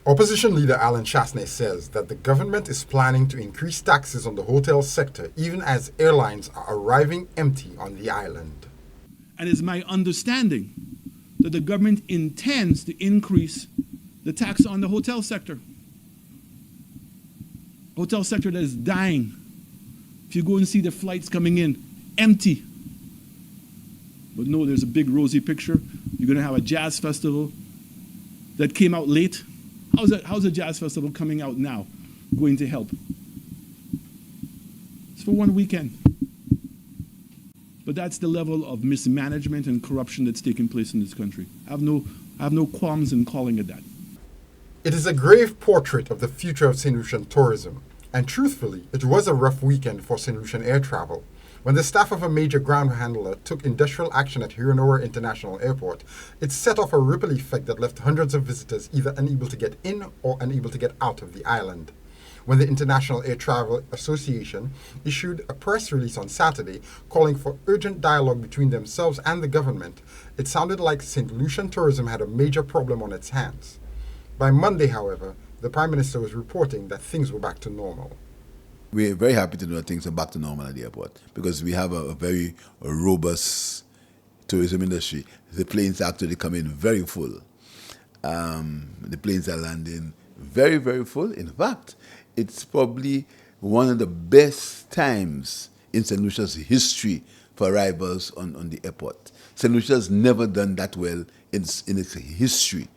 Opposition leader Allen Chastanet says that the government is planning to increase taxes on the hotel sector even as airlines are arriving empty on the island. And it's my understanding that the government intends to increase the tax on the hotel sector. Hotel sector that is dying. If you go and see the flights coming in, empty. But no, there's a big rosy picture. You're going to have a jazz festival that came out late. How's a jazz festival coming out now going to help? It's for one weekend. But that's the level of mismanagement and corruption that's taking place in this country. I have no qualms in calling it that. It is a grave portrait of the future of St. Lucian tourism. And truthfully, it was a rough weekend for St. Lucian air travel. When the staff of a major ground handler took industrial action at Hiranora International Airport, it set off a ripple effect that left hundreds of visitors either unable to get in or unable to get out of the island. When the International Air Travel Association issued a press release on Saturday calling for urgent dialogue between themselves and the government, it sounded like St. Lucian tourism had a major problem on its hands. By Monday, however, the Prime Minister was reporting that things were back to normal. We're very happy to know that things are back to normal at the airport because we have a very robust tourism industry. The planes actually come in very full. The planes are landing very, very full. In fact, it's probably one of the best times in St. Lucia's history for arrivals on the airport. St. Lucia's never done that well in its history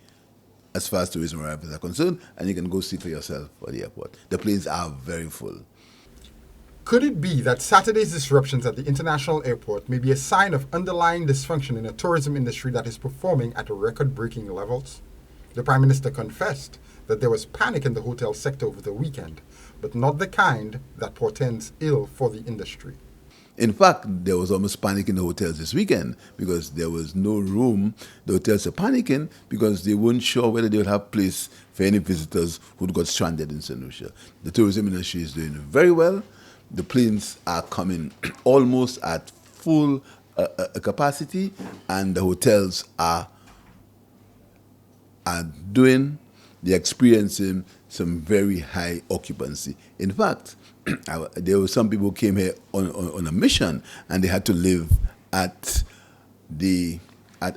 as far as tourism arrivals are concerned, and you can go see for yourself at the airport. The planes are very full. Could it be that Saturday's disruptions at the international airport may be a sign of underlying dysfunction in a tourism industry that is performing at record-breaking levels? The Prime Minister confessed that there was panic in the hotel sector over the weekend, but not the kind that portends ill for the industry. In fact, there was almost panic in the hotels this weekend because there was no room. The hotels are panicking because they weren't sure whether they would have place for any visitors who got stranded in St. Lucia. The tourism industry is doing very well. The planes are coming almost at full capacity, and the hotels are they're experiencing some very high occupancy. In fact, there were some people who came here on a mission, and they had to live at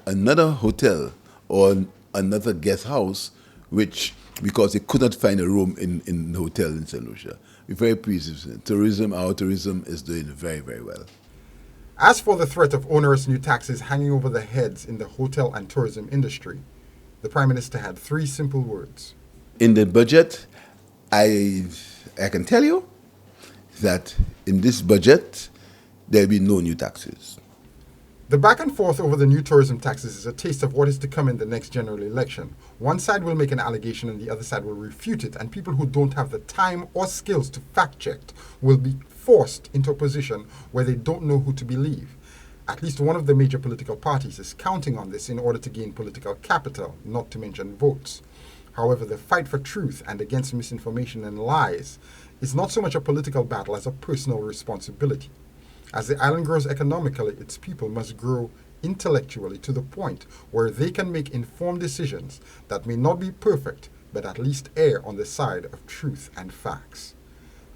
another hotel or another guest house, because they could not find a room in the hotel in St. Lucia. We're very pleased with tourism. Our tourism is doing very, very well. As for the threat of onerous new taxes hanging over the heads in the hotel and tourism industry, the Prime Minister had 3 simple words. In the budget, I can tell you that in this budget, there will be no new taxes. The back and forth over the new tourism taxes is a taste of what is to come in the next general election. One side will make an allegation and the other side will refute it, and people who don't have the time or skills to fact check will be forced into a position where they don't know who to believe. At least one of the major political parties is counting on this in order to gain political capital, not to mention votes. However, the fight for truth and against misinformation and lies is not so much a political battle as a personal responsibility. As the island grows economically, its people must grow intellectually to the point where they can make informed decisions that may not be perfect, but at least err on the side of truth and facts.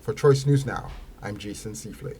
For Choice News Now, I'm Jason Seaflay.